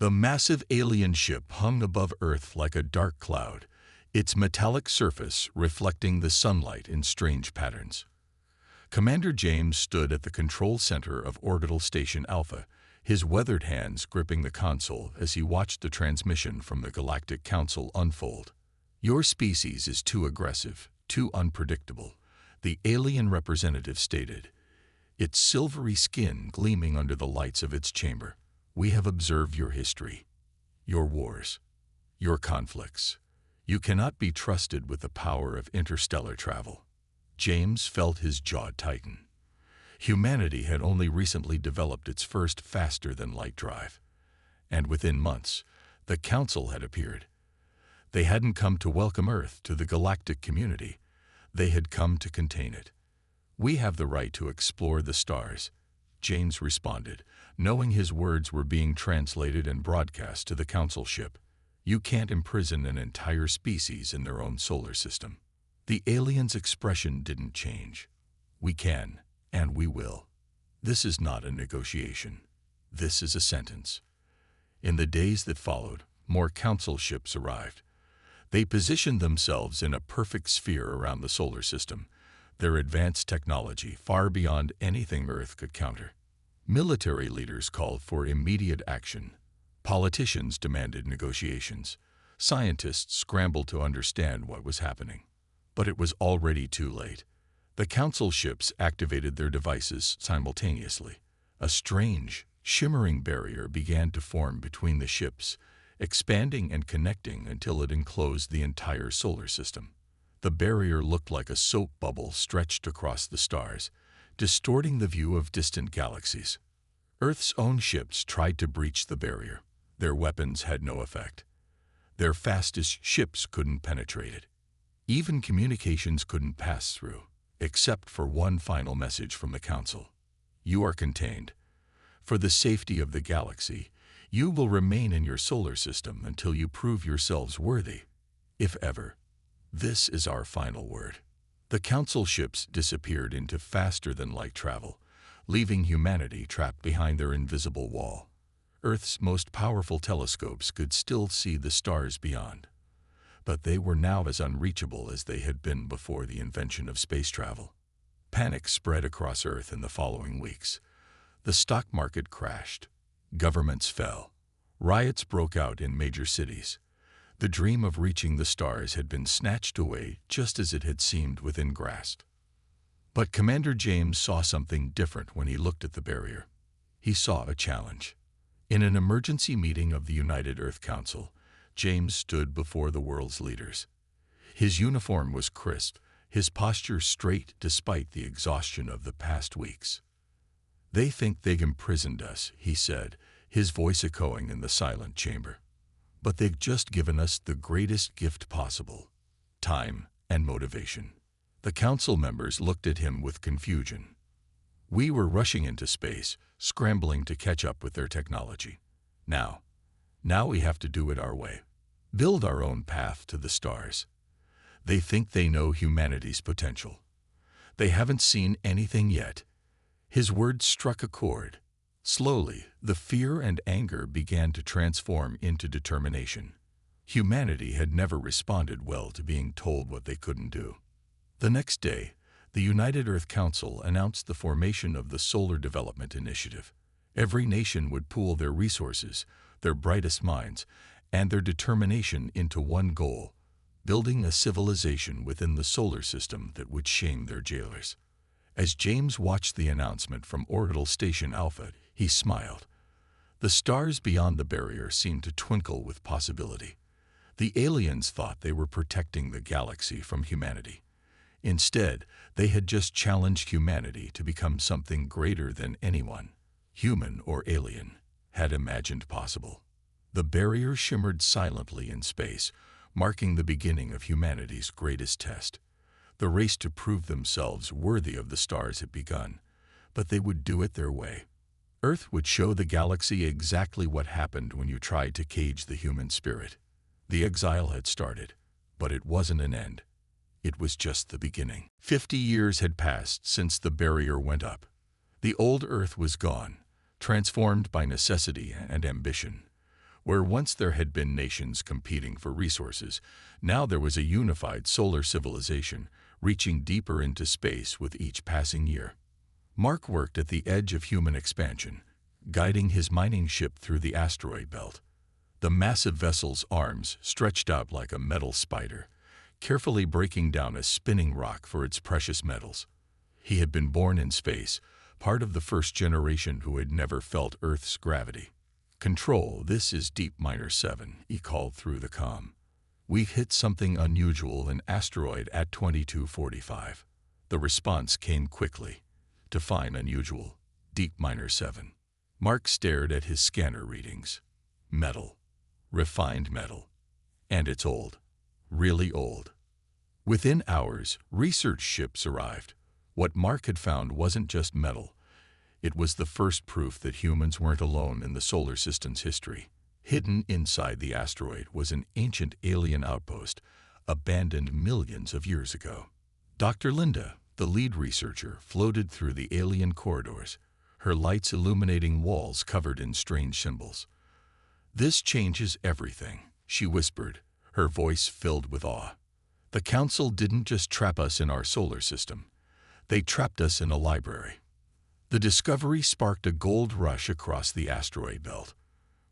The massive alien ship hung above Earth like a dark cloud, its metallic surface reflecting the sunlight in strange patterns. Commander James stood at the control center of Orbital Station Alpha, his weathered hands gripping the console as he watched the transmission from the Galactic Council unfold. "Your species is too aggressive, too unpredictable," the alien representative stated, its silvery skin gleaming under the lights of its chamber. "We have observed your history, your wars, your conflicts. You cannot be trusted with the power of interstellar travel." James felt his jaw tighten. Humanity had only recently developed its first faster-than-light drive, and within months, the Council had appeared. They hadn't come to welcome Earth to the galactic community. They had come to contain it. "We have the right to explore the stars," James responded, knowing his words were being translated and broadcast to the Council ship. "You can't imprison an entire species in their own solar system." The alien's expression didn't change. "We can, and we will. This is not a negotiation. This is a sentence." In the days that followed, more Council ships arrived. They positioned themselves in a perfect sphere around the solar system, their advanced technology far beyond anything Earth could counter. Military leaders called for immediate action. Politicians demanded negotiations. Scientists scrambled to understand what was happening. But it was already too late. The Council ships activated their devices simultaneously. A strange, shimmering barrier began to form between the ships, expanding and connecting until it enclosed the entire solar system. The barrier looked like a soap bubble stretched across the stars, distorting the view of distant galaxies. Earth's own ships tried to breach the barrier. Their weapons had no effect. Their fastest ships couldn't penetrate it. Even communications couldn't pass through, except for one final message from the Council. "You are contained. For the safety of the galaxy, you will remain in your solar system until you prove yourselves worthy, if ever. This is our final word." The Council ships disappeared into faster-than-light travel, leaving humanity trapped behind their invisible wall. Earth's most powerful telescopes could still see the stars beyond, but they were now as unreachable as they had been before the invention of space travel. Panic spread across Earth in the following weeks. The stock market crashed. Governments fell. Riots broke out in major cities. The dream of reaching the stars had been snatched away just as it had seemed within grasp. But Commander James saw something different when he looked at the barrier. He saw a challenge. In an emergency meeting of the United Earth Council, James stood before the world's leaders. His uniform was crisp, his posture straight despite the exhaustion of the past weeks. "They think they've imprisoned us," he said, his voice echoing in the silent chamber. "But they've just given us the greatest gift possible: time and motivation." The Council members looked at him with confusion. "We were rushing into space, scrambling to catch up with their technology. Now we have to do it our way. Build our own path to the stars. They think they know humanity's potential. They haven't seen anything yet." His words struck a chord. Slowly, the fear and anger began to transform into determination. Humanity had never responded well to being told what they couldn't do. The next day, the United Earth Council announced the formation of the Solar Development Initiative. Every nation would pool their resources, their brightest minds, and their determination into one goal: building a civilization within the solar system that would shame their jailers. As James watched the announcement from Orbital Station Alpha, he smiled. The stars beyond the barrier seemed to twinkle with possibility. The aliens thought they were protecting the galaxy from humanity. Instead, they had just challenged humanity to become something greater than anyone, human or alien, had imagined possible. The barrier shimmered silently in space, marking the beginning of humanity's greatest test. The race to prove themselves worthy of the stars had begun, but they would do it their way. Earth would show the galaxy exactly what happened when you tried to cage the human spirit. The exile had started, but it wasn't an end. It was just the beginning. 50 years had passed since the barrier went up. The old Earth was gone, transformed by necessity and ambition. Where once there had been nations competing for resources, now there was a unified solar civilization, reaching deeper into space with each passing year. Mark worked at the edge of human expansion, guiding his mining ship through the asteroid belt. The massive vessel's arms stretched out like a metal spider, carefully breaking down a spinning rock for its precious metals. He had been born in space, part of the first generation who had never felt Earth's gravity. "Control, this is Deep Miner 7, he called through the comm. "We've hit something unusual, an asteroid at 2245. The response came quickly. "Define unusual, Deep Miner 7. Mark stared at his scanner readings. "Metal. Refined metal. And it's old. Really old." Within hours, research ships arrived. What Mark had found wasn't just metal. It was the first proof that humans weren't alone in the solar system's history. Hidden inside the asteroid was an ancient alien outpost, abandoned millions of years ago. Dr. Linda, the lead researcher, floated through the alien corridors, her lights illuminating walls covered in strange symbols. "This changes everything," she whispered, her voice filled with awe. "The Council didn't just trap us in our solar system. They trapped us in a library." The discovery sparked a gold rush across the asteroid belt.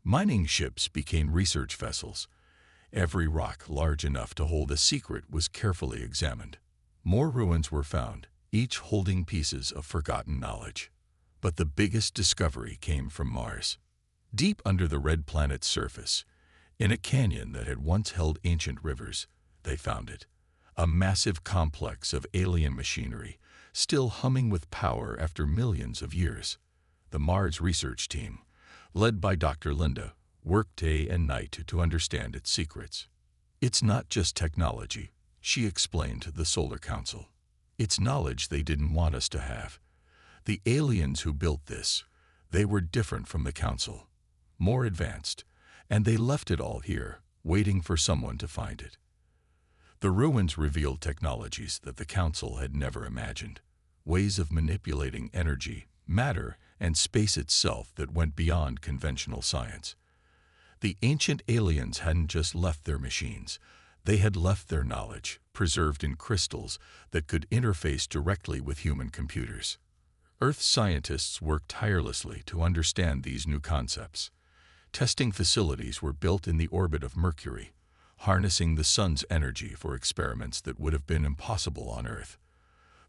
Mining ships became research vessels. Every rock large enough to hold a secret was carefully examined. More ruins were found, each holding pieces of forgotten knowledge. But the biggest discovery came from Mars. Deep under the red planet's surface, in a canyon that had once held ancient rivers, they found it. A massive complex of alien machinery, still humming with power after millions of years. The Mars research team, led by Dr. Linda, worked day and night to understand its secrets. "It's not just technology," she explained to the Solar Council. "It's knowledge they didn't want us to have. The aliens who built this, they were different from the Council, more advanced, and they left it all here, waiting for someone to find it." The ruins revealed technologies that the Council had never imagined, ways of manipulating energy, matter, and space itself that went beyond conventional science. The ancient aliens hadn't just left their machines, they had left their knowledge, preserved in crystals that could interface directly with human computers. Earth scientists worked tirelessly to understand these new concepts. Testing facilities were built in the orbit of Mercury, harnessing the sun's energy for experiments that would have been impossible on Earth.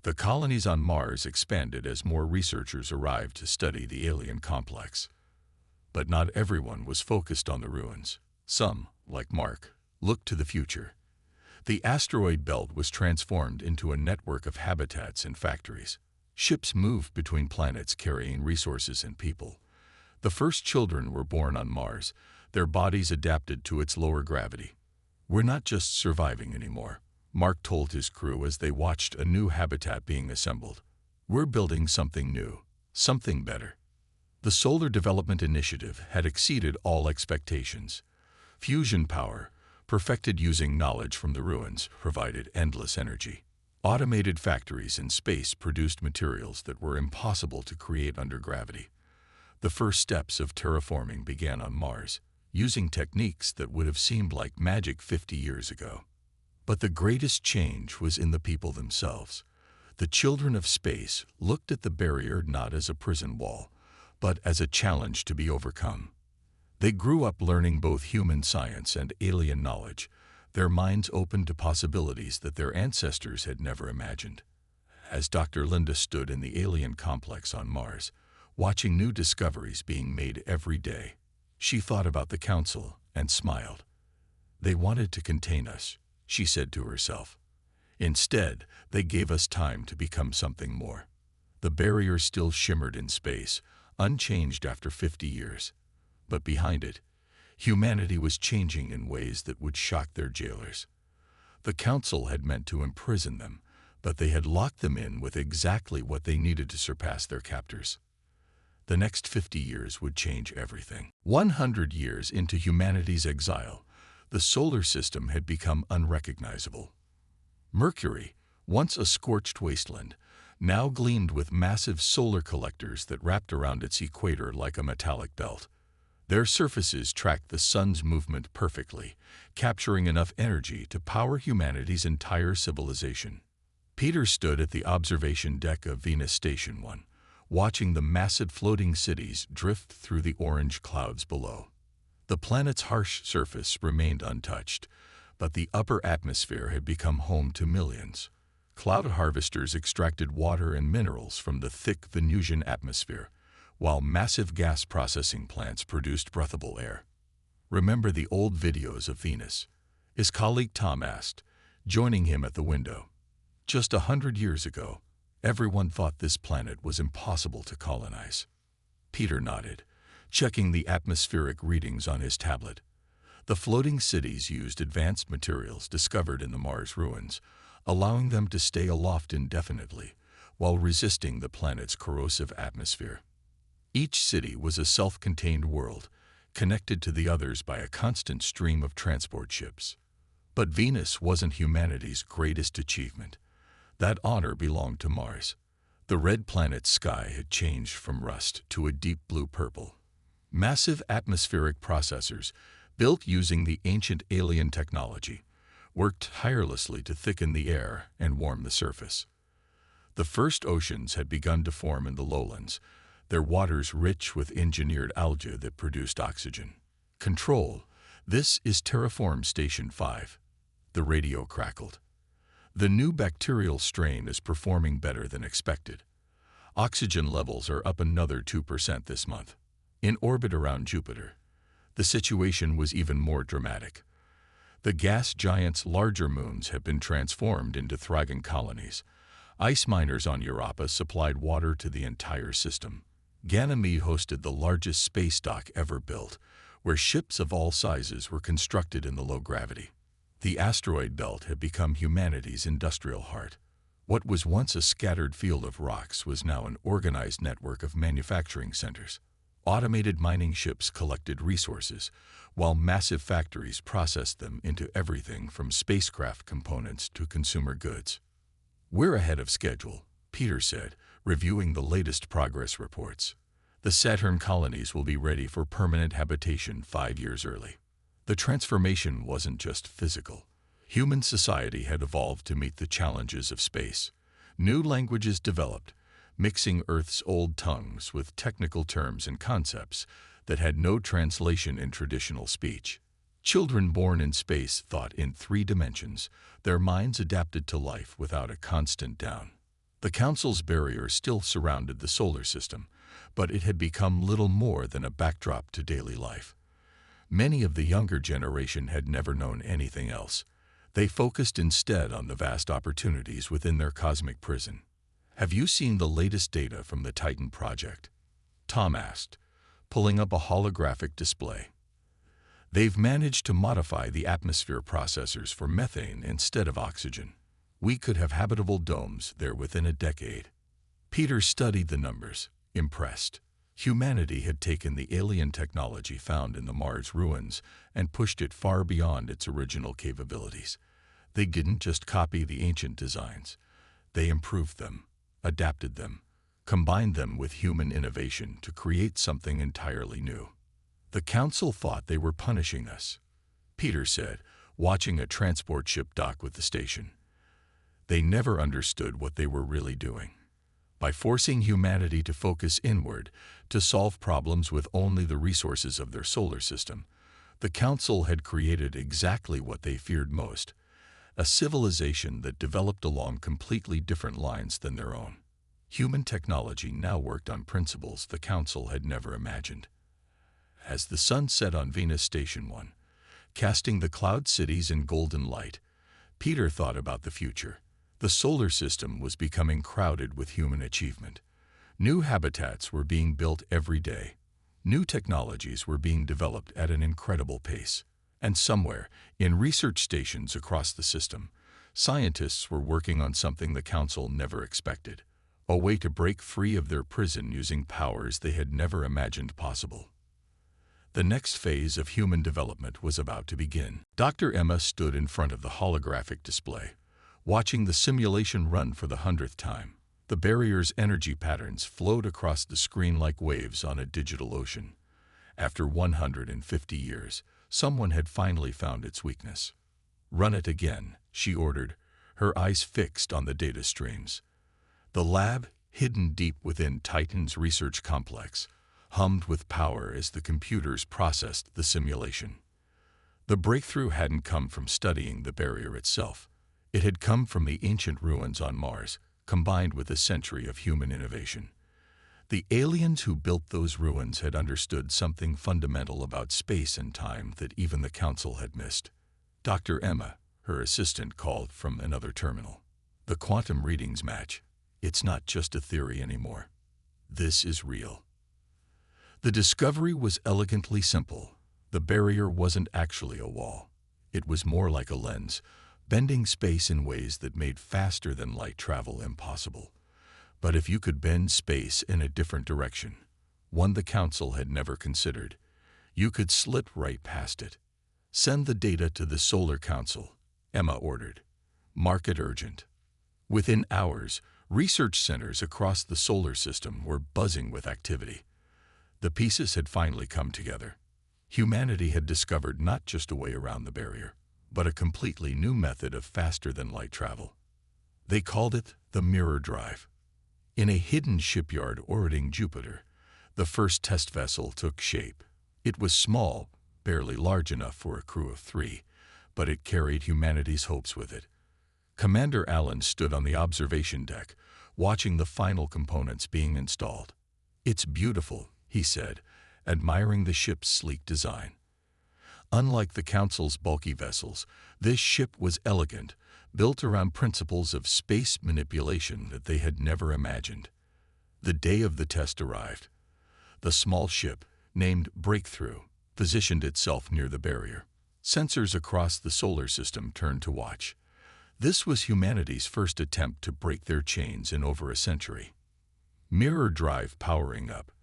The colonies on Mars expanded as more researchers arrived to study the alien complex. But not everyone was focused on the ruins. Some, like Mark, looked to the future. The asteroid belt was transformed into a network of habitats and factories. Ships moved between planets carrying resources and people. The first children were born on Mars, their bodies adapted to its lower gravity. "We're not just surviving anymore," Mark told his crew as they watched a new habitat being assembled. "We're building something new, something better." The Solar Development Initiative had exceeded all expectations. Fusion power, perfected using knowledge from the ruins, provided endless energy. Automated factories in space produced materials that were impossible to create under gravity. The first steps of terraforming began on Mars, using techniques that would have seemed like magic 50 years ago. But the greatest change was in the people themselves. The children of space looked at the barrier not as a prison wall, but as a challenge to be overcome. They grew up learning both human science and alien knowledge, their minds open to possibilities that their ancestors had never imagined. As Dr. Linda stood in the alien complex on Mars, watching new discoveries being made every day, she thought about the Council and smiled. "They wanted to contain us," she said to herself. "Instead, they gave us time to become something more." The barrier still shimmered in space, unchanged after 50 years. But behind it, humanity was changing in ways that would shock their jailers. The Council had meant to imprison them, but they had locked them in with exactly what they needed to surpass their captors. The next 50 years would change everything. 100 years into humanity's exile, the solar system had become unrecognizable. Mercury, once a scorched wasteland, now gleamed with massive solar collectors that wrapped around its equator like a metallic belt. Their surfaces tracked the sun's movement perfectly, capturing enough energy to power humanity's entire civilization. Peter stood at the observation deck of Venus Station 1, watching the massive floating cities drift through the orange clouds below. The planet's harsh surface remained untouched, but the upper atmosphere had become home to millions. Cloud harvesters extracted water and minerals from the thick Venusian atmosphere, while massive gas processing plants produced breathable air. "Remember the old videos of Venus?" his colleague Tom asked, joining him at the window. "Just 100 years ago, everyone thought this planet was impossible to colonize." Peter nodded, checking the atmospheric readings on his tablet. The floating cities used advanced materials discovered in the Mars ruins, allowing them to stay aloft indefinitely while resisting the planet's corrosive atmosphere. Each city was a self-contained world, connected to the others by a constant stream of transport ships. But Venus wasn't humanity's greatest achievement. That honor belonged to Mars. The red planet's sky had changed from rust to a deep blue-purple. Massive atmospheric processors, built using the ancient alien technology, worked tirelessly to thicken the air and warm the surface. The first oceans had begun to form in the lowlands, their waters rich with engineered algae that produced oxygen. "Control, this is Terraform Station 5. The radio crackled. "The new bacterial strain is performing better than expected. Oxygen levels are up another 2% this month." In orbit around Jupiter, the situation was even more dramatic. The gas giant's larger moons have been transformed into thriving colonies. Ice miners on Europa supplied water to the entire system. Ganymede hosted the largest space dock ever built, where ships of all sizes were constructed in the low gravity. The asteroid belt had become humanity's industrial heart. What was once a scattered field of rocks was now an organized network of manufacturing centers. Automated mining ships collected resources, while massive factories processed them into everything from spacecraft components to consumer goods. "We're ahead of schedule," Peter said, reviewing the latest progress reports. "The Saturn colonies will be ready for permanent habitation 5 years early." The transformation wasn't just physical. Human society had evolved to meet the challenges of space. New languages developed, mixing Earth's old tongues with technical terms and concepts that had no translation in traditional speech. Children born in space thought in 3 dimensions, their minds adapted to life without a constant down. The Council's barrier still surrounded the solar system, but it had become little more than a backdrop to daily life. Many of the younger generation had never known anything else. They focused instead on the vast opportunities within their cosmic prison. "Have you seen the latest data from the Titan project?" Tom asked, pulling up a holographic display. "They've managed to modify the atmosphere processors for methane instead of oxygen. We could have habitable domes there within a decade." Peter studied the numbers, impressed. Humanity had taken the alien technology found in the Mars ruins and pushed it far beyond its original capabilities. They didn't just copy the ancient designs. They improved them, adapted them, combined them with human innovation to create something entirely new. "The Council thought they were punishing us," Peter said, watching a transport ship dock with the station. "They never understood what they were really doing. By forcing humanity to focus inward, to solve problems with only the resources of their solar system, the Council had created exactly what they feared most, a civilization that developed along completely different lines than their own. Human technology now worked on principles the Council had never imagined." As the sun set on Venus Station 1, casting the cloud cities in golden light, Peter thought about the future. The solar system was becoming crowded with human achievement. New habitats were being built every day. New technologies were being developed at an incredible pace. And somewhere, in research stations across the system, scientists were working on something the Council never expected, a way to break free of their prison using powers they had never imagined possible. The next phase of human development was about to begin. Dr. Emma stood in front of the holographic display, watching the simulation run for the 100th time. The barrier's energy patterns flowed across the screen like waves on a digital ocean. After 150 years, someone had finally found its weakness. "Run it again," she ordered, her eyes fixed on the data streams. The lab, hidden deep within Titan's research complex, hummed with power as the computers processed the simulation. The breakthrough hadn't come from studying the barrier itself. It had come from the ancient ruins on Mars, combined with a century of human innovation. The aliens who built those ruins had understood something fundamental about space and time that even the Council had missed. Dr. Emma, her assistant, called from another terminal. "The quantum readings match. It's not just a theory anymore. This is real." The discovery was elegantly simple. The barrier wasn't actually a wall. It was more like a lens, bending space in ways that made faster-than-light travel impossible. But if you could bend space in a different direction, one the Council had never considered, you could slit right past it. "Send the data to the Solar Council," Emma ordered. "Mark it urgent." Within hours, research centers across the solar system were buzzing with activity. The pieces had finally come together. Humanity had discovered not just a way around the barrier, but a completely new method of faster-than-light travel. They called it the Mirror Drive. In a hidden shipyard orbiting Jupiter, the first test vessel took shape. It was small, barely large enough for a crew of 3, but it carried humanity's hopes with it. Commander Allen stood on the observation deck, watching the final components being installed. "It's beautiful," he said, admiring the ship's sleek design. Unlike the Council's bulky vessels, this ship was elegant, built around principles of space manipulation that they had never imagined. The day of the test arrived. The small ship, named Breakthrough, positioned itself near the barrier. Sensors across the solar system turned to watch. This was humanity's first attempt to break their chains in over a century. "Mirror drive powering up,"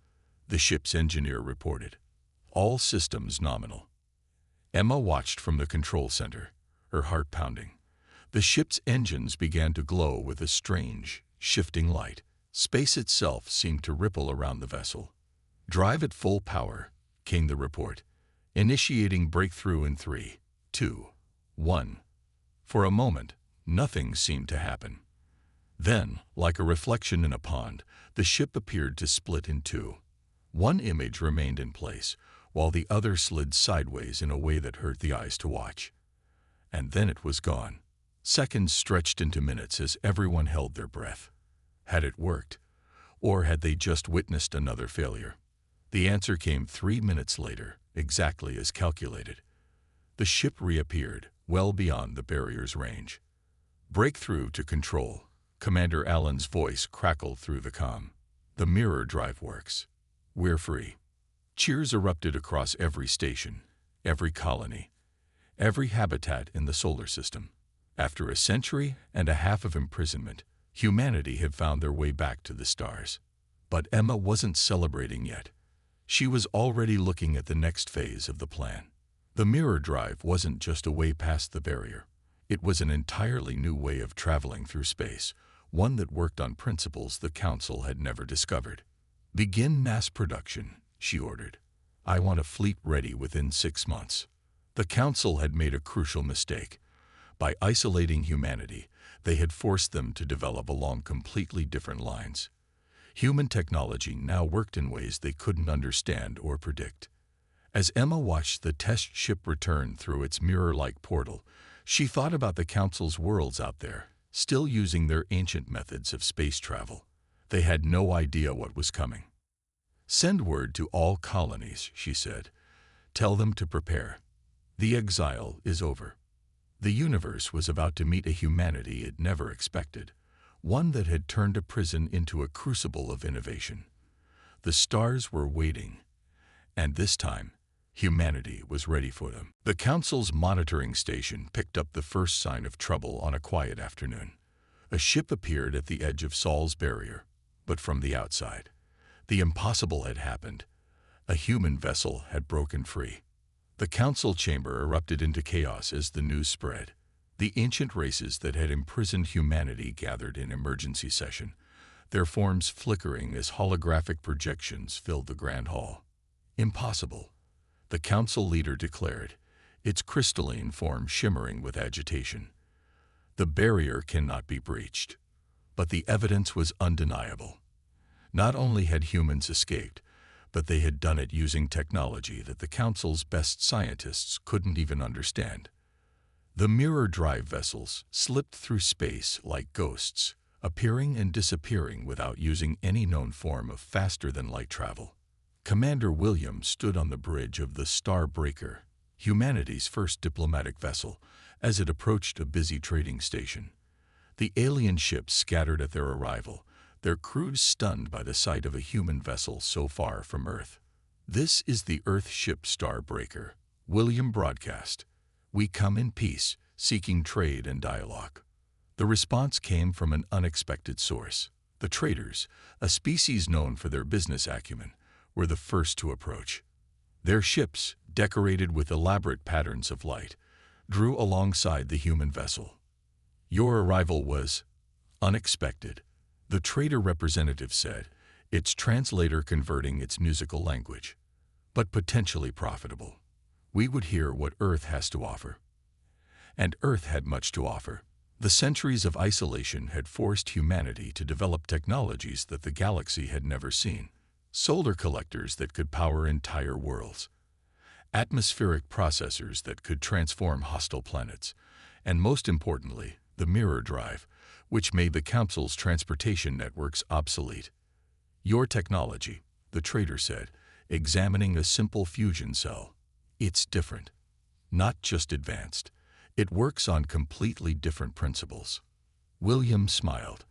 the ship's engineer reported. "All systems nominal." Emma watched from the control center, her heart pounding. The ship's engines began to glow with a strange, shifting light. Space itself seemed to ripple around the vessel. "Drive at full power," came the report, initiating breakthrough in 3, 2, 1. For a moment, nothing seemed to happen. Then, like a reflection in a pond, the ship appeared to split in two. One image remained in place, while the other slid sideways in a way that hurt the eyes to watch. And then it was gone. Seconds stretched into minutes as everyone held their breath. Had it worked? Or had they just witnessed another failure? The answer came 3 minutes later, exactly as calculated. The ship reappeared, well beyond the barrier's range. "Breakthrough to control," Commander Allen's voice crackled through the comm. "The mirror drive works. We're free." Cheers erupted across every station, every colony, every habitat in the solar system. After a century and a half of imprisonment, humanity had found their way back to the stars. But Emma wasn't celebrating yet. She was already looking at the next phase of the plan. The mirror drive wasn't just a way past the barrier. It was an entirely new way of traveling through space, one that worked on principles the Council had never discovered. "Begin mass production," she ordered. "I want a fleet ready within 6 months." The Council had made a crucial mistake. By isolating humanity, they had forced them to develop along completely different lines. Human technology now worked in ways they couldn't understand or predict. As Emma watched the test ship return through its mirror-like portal, she thought about the Council's worlds out there, still using their ancient methods of space travel. They had no idea what was coming. "Send word to all colonies," she said. "Tell them to prepare. The exile is over." The universe was about to meet a humanity it never expected, one that had turned a prison into a crucible of innovation. The stars were waiting, and this time, humanity was ready for them. The Council's monitoring station picked up the first sign of trouble on a quiet afternoon. A ship appeared at the edge of Sol's barrier, but from the outside. The impossible had happened. A human vessel had broken free. The Council chamber erupted into chaos as the news spread. The ancient races that had imprisoned humanity gathered in emergency session, their forms flickering as holographic projections filled the Grand Hall. Impossible, the council leader declared, its crystalline form shimmering with agitation. The barrier cannot be breached. But the evidence was undeniable. Not only had humans escaped, but they had done it using technology that the council's best scientists couldn't even understand. The mirror drive vessels slipped through space like ghosts, appearing and disappearing without using any known form of faster-than-light travel. Commander William stood on the bridge of the Starbreaker, humanity's first diplomatic vessel, as it approached a busy trading station. The alien ships scattered at their arrival, their crews stunned by the sight of a human vessel so far from Earth. "This is the Earth ship Starbreaker," William broadcast. "We come in peace, seeking trade and dialogue." The response came from an unexpected source. The traders, a species known for their business acumen, were the first to approach. Their ships, decorated with elaborate patterns of light, drew alongside the human vessel. "Your arrival was unexpected," the trader representative said, its translator converting its musical language, "but potentially profitable. We would hear what Earth has to offer." And Earth had much to offer. The centuries of isolation had forced humanity to develop technologies that the galaxy had never seen. Solar collectors that could power entire worlds, atmospheric processors that could transform hostile planets, and most importantly, the mirror drive, which made the council's transportation networks obsolete. "Your technology," the trader said, examining a simple fusion cell. "It's different. Not just advanced. It works on completely different principles." William smiled.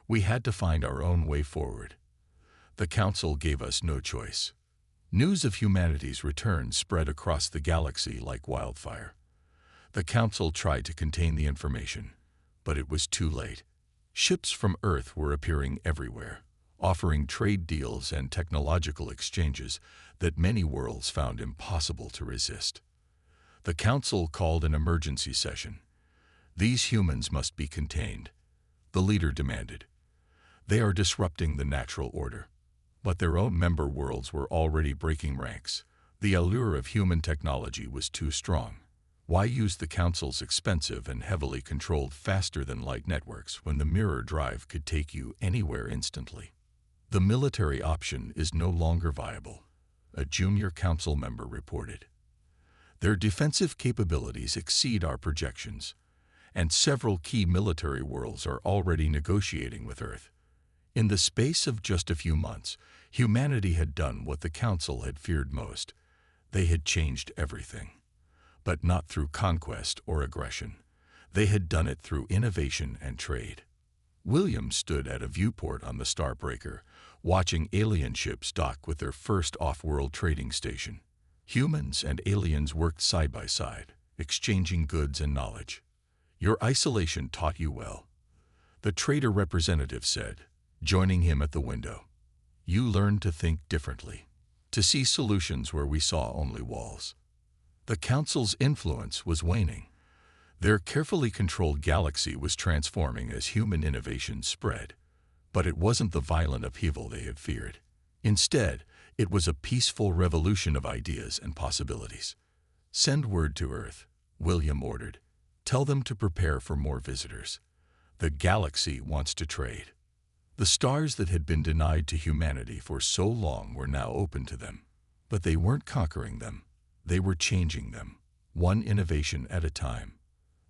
"We had to find our own way forward. The council gave us no choice." News of humanity's return spread across the galaxy like wildfire. The council tried to contain the information, but it was too late. Ships from Earth were appearing everywhere, offering trade deals and technological exchanges that many worlds found impossible to resist. The council called an emergency session. "These humans must be contained," the leader demanded. "They are disrupting the natural order." But their own member worlds were already breaking ranks. The allure of human technology was too strong. Why use the council's expensive and heavily controlled faster-than-light networks when the mirror drive could take you anywhere instantly? "The military option is no longer viable," a junior council member reported. "Their defensive capabilities exceed our projections, and several key military worlds are already negotiating with Earth." In the space of just a few months, humanity had done what the council had feared most. They had changed everything. But not through conquest or aggression. They had done it through innovation and trade. William stood at a viewport on the Starbreaker, watching alien ships dock with their first off-world trading station. Humans and aliens worked side by side, exchanging goods and knowledge. "Your isolation taught you well," the trader representative said, joining him at the window. "You learned to think differently, to see solutions where we saw only walls." The council's influence was waning. Their carefully controlled galaxy was transforming as human innovation spread. But it wasn't the violent upheaval they had feared. Instead, it was a peaceful revolution of ideas and possibilities. "Send word to Earth," William ordered. "Tell them to prepare for more visitors. The galaxy wants to trade." The stars that had been denied to humanity for so long were now open to them. But they weren't conquering them. They were changing them, one innovation at a time.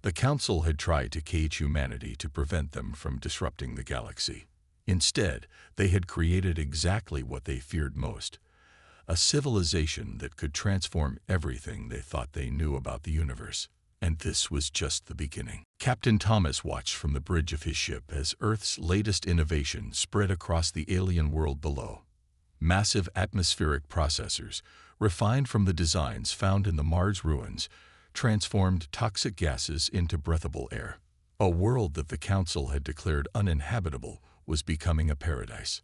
The council had tried to cage humanity to prevent them from disrupting the galaxy. Instead, they had created exactly what they feared most: a civilization that could transform everything they thought they knew about the universe. And this was just the beginning. Captain Thomas watched from the bridge of his ship as Earth's latest innovation spread across the alien world below. Massive atmospheric processors, refined from the designs found in the Mars ruins, transformed toxic gases into breathable air. A world that the council had declared uninhabitable was becoming a paradise.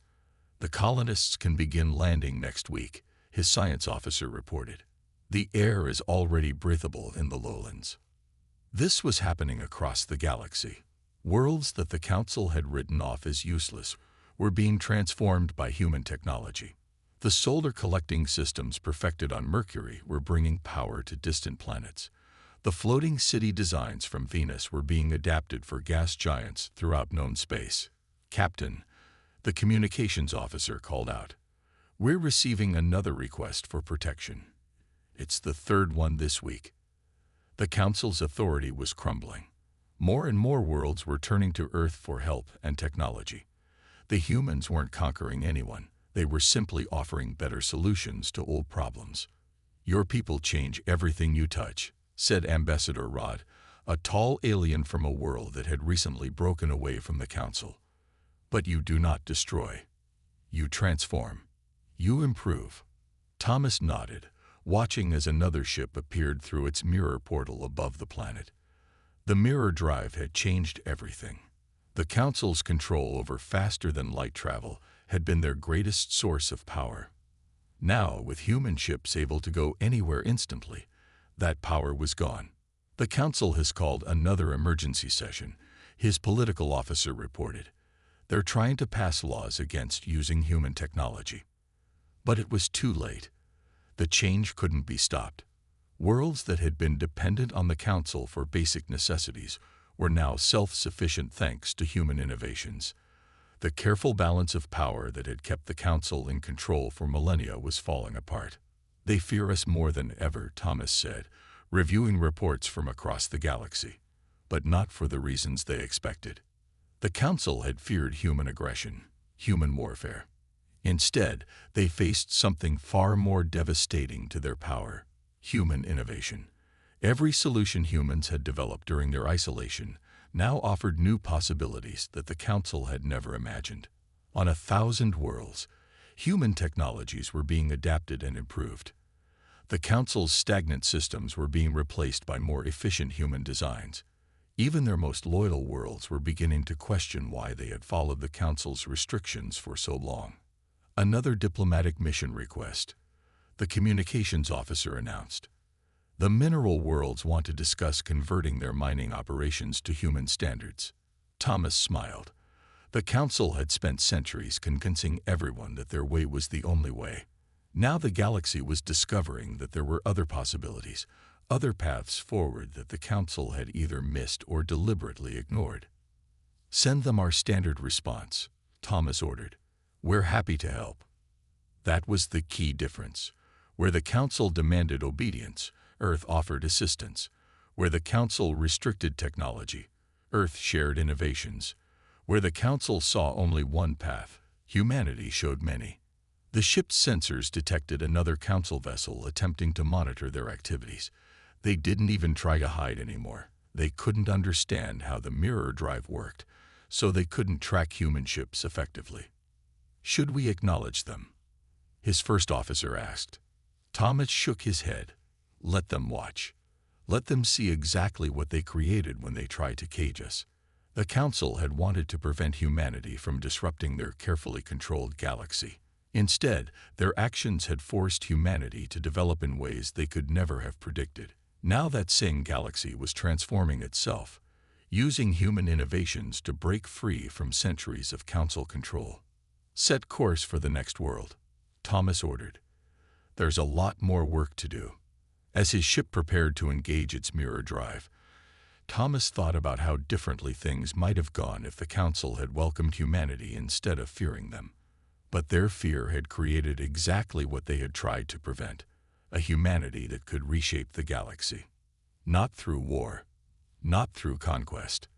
"The colonists can begin landing next week," his science officer reported. "The air is already breathable in the lowlands." This was happening across the galaxy. Worlds that the council had written off as useless were being transformed by human technology. The solar collecting systems perfected on Mercury were bringing power to distant planets. The floating city designs from Venus were being adapted for gas giants throughout known space. "Captain," the communications officer called out, "we're receiving another request for protection. It's the third one this week." The Council's authority was crumbling. More and more worlds were turning to Earth for help and technology. The humans weren't conquering anyone. They were simply offering better solutions to old problems. "Your people change everything you touch," said Ambassador Rod, a tall alien from a world that had recently broken away from the Council. "But you do not destroy. You transform. You improve." Thomas nodded, watching as another ship appeared through its mirror portal above the planet. The mirror drive had changed everything. The Council's control over faster-than-light travel had been their greatest source of power. Now, with human ships able to go anywhere instantly, that power was gone. "The Council has called another emergency session," his political officer reported. "They're trying to pass laws against using human technology." But it was too late. The change couldn't be stopped. Worlds that had been dependent on the Council for basic necessities were now self-sufficient thanks to human innovations. The careful balance of power that had kept the Council in control for millennia was falling apart. "They fear us more than ever," Thomas said, reviewing reports from across the galaxy. But not for the reasons they expected. The Council had feared human aggression, human warfare. Instead, they faced something far more devastating to their power: human innovation. Every solution humans had developed during their isolation now offered new possibilities that the Council had never imagined. On 1,000 worlds, human technologies were being adapted and improved. The Council's stagnant systems were being replaced by more efficient human designs. Even their most loyal worlds were beginning to question why they had followed the Council's restrictions for so long. "Another diplomatic mission request," the communications officer announced. "The mineral worlds want to discuss converting their mining operations to human standards." Thomas smiled. The Council had spent centuries convincing everyone that their way was the only way. Now the galaxy was discovering that there were other possibilities, other paths forward that the Council had either missed or deliberately ignored. "Send them our standard response," Thomas ordered. "We're happy to help." That was the key difference. Where the Council demanded obedience, Earth offered assistance. Where the Council restricted technology, Earth shared innovations. Where the Council saw only one path, humanity showed many. The ship's sensors detected another Council vessel attempting to monitor their activities. They didn't even try to hide anymore. They couldn't understand how the mirror drive worked, so they couldn't track human ships effectively. "Should we acknowledge them?" his first officer asked. Thomas shook his head. "Let them watch. Let them see exactly what they created when they tried to cage us." The Council had wanted to prevent humanity from disrupting their carefully controlled galaxy. Instead, their actions had forced humanity to develop in ways they could never have predicted. Now that same galaxy was transforming itself, using human innovations to break free from centuries of Council control. "Set course for the next world," Thomas ordered. "There's a lot more work to do." As his ship prepared to engage its mirror drive, Thomas thought about how differently things might have gone if the Council had welcomed humanity instead of fearing them. But their fear had created exactly what they had tried to prevent: a humanity that could reshape the galaxy. Not through war, not through conquest,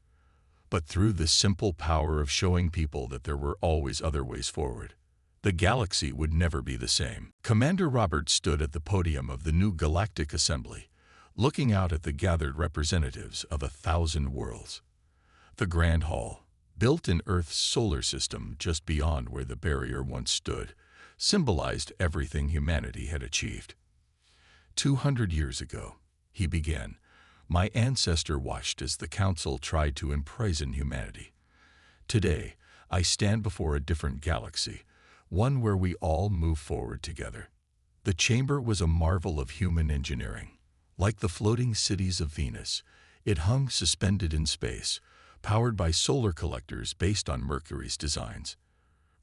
but through the simple power of showing people that there were always other ways forward. The galaxy would never be the same. Commander Roberts stood at the podium of the new Galactic Assembly, looking out at the gathered representatives of 1,000 worlds. The Grand Hall, built in Earth's solar system just beyond where the barrier once stood, symbolized everything humanity had achieved. 200 years ago, he began, my ancestor watched as the Council tried to imprison humanity. Today, I stand before a different galaxy, one where we all move forward together. The chamber was a marvel of human engineering. Like the floating cities of Venus, it hung suspended in space, powered by solar collectors based on Mercury's designs.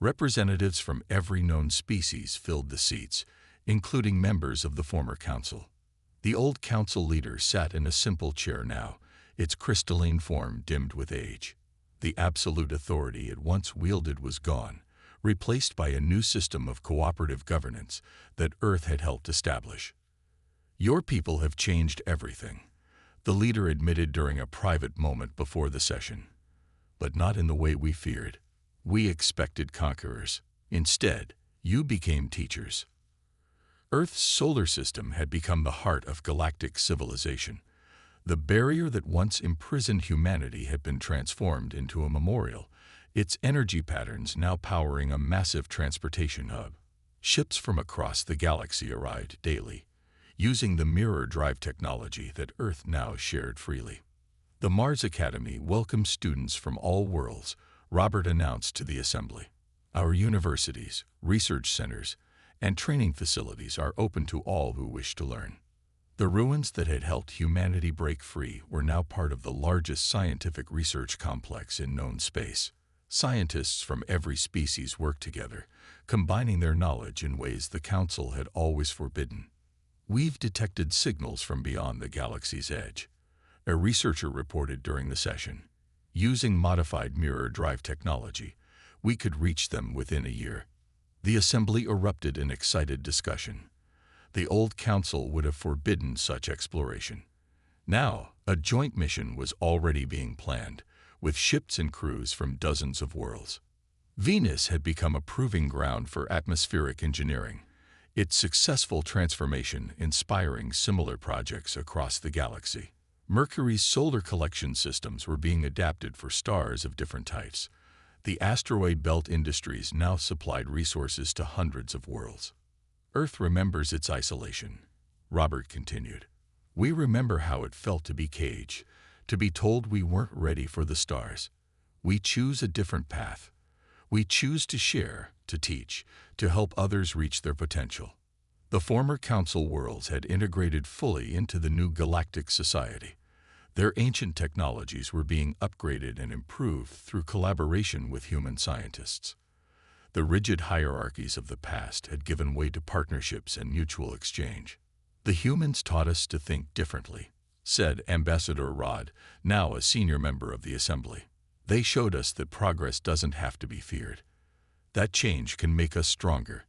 Representatives from every known species filled the seats, including members of the former council. The old council leader sat in a simple chair now, its crystalline form dimmed with age. The absolute authority it once wielded was gone, replaced by a new system of cooperative governance that Earth had helped establish. "Your people have changed everything," the leader admitted during a private moment before the session. "But not in the way we feared. We expected conquerors. Instead, you became teachers." Earth's solar system had become the heart of galactic civilization. The barrier that once imprisoned humanity had been transformed into a memorial, its energy patterns now powering a massive transportation hub. Ships from across the galaxy arrived daily, using the mirror drive technology that Earth now shared freely. "The Mars Academy welcomes students from all worlds," Robert announced to the assembly. "Our universities, research centers, and training facilities are open to all who wish to learn." The ruins that had helped humanity break free were now part of the largest scientific research complex in known space. Scientists from every species worked together, combining their knowledge in ways the Council had always forbidden. "We've detected signals from beyond the galaxy's edge," a researcher reported during the session. "Using modified mirror drive technology, we could reach them within a year." The assembly erupted in excited discussion. The old council would have forbidden such exploration. Now, a joint mission was already being planned, with ships and crews from dozens of worlds. Venus had become a proving ground for atmospheric engineering, its successful transformation inspiring similar projects across the galaxy. Mercury's solar collection systems were being adapted for stars of different types. The asteroid belt industries now supplied resources to hundreds of worlds. "Earth remembers its isolation," Robert continued. "We remember how it felt to be caged, to be told we weren't ready for the stars. We choose a different path. We choose to share, to teach, to help others reach their potential." The former council worlds had integrated fully into the new galactic society. Their ancient technologies were being upgraded and improved through collaboration with human scientists. The rigid hierarchies of the past had given way to partnerships and mutual exchange. "The humans taught us to think differently," said Ambassador Rod, now a senior member of the assembly. "They showed us that progress doesn't have to be feared. That change can make us stronger."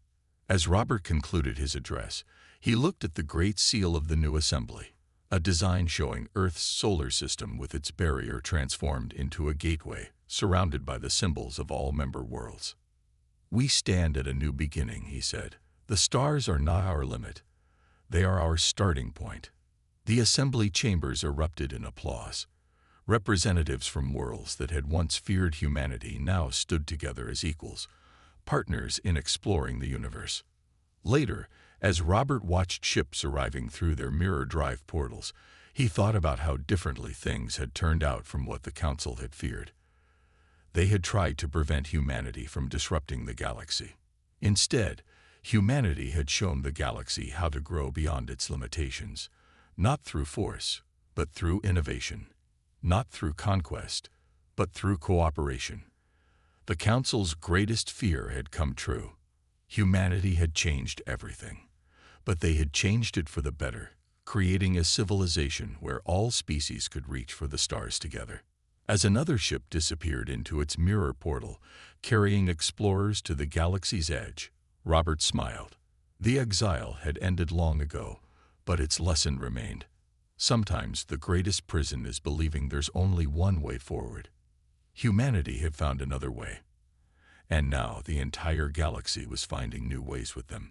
As Robert concluded his address, he looked at the Great Seal of the new assembly, a design showing Earth's solar system with its barrier transformed into a gateway, surrounded by the symbols of all member worlds. "We stand at a new beginning," he said. "The stars are not our limit. They are our starting point." The assembly chambers erupted in applause. Representatives from worlds that had once feared humanity now stood together as equals, partners in exploring the universe. Later, as Robert watched ships arriving through their mirror drive portals, he thought about how differently things had turned out from what the Council had feared. They had tried to prevent humanity from disrupting the galaxy. Instead, humanity had shown the galaxy how to grow beyond its limitations, not through force, but through innovation, not through conquest, but through cooperation. The Council's greatest fear had come true. Humanity had changed everything, but they had changed it for the better, creating a civilization where all species could reach for the stars together. As another ship disappeared into its mirror portal, carrying explorers to the galaxy's edge, Robert smiled. The exile had ended long ago, but its lesson remained. Sometimes the greatest prison is believing there's only one way forward. Humanity had found another way, and now the entire galaxy was finding new ways with them.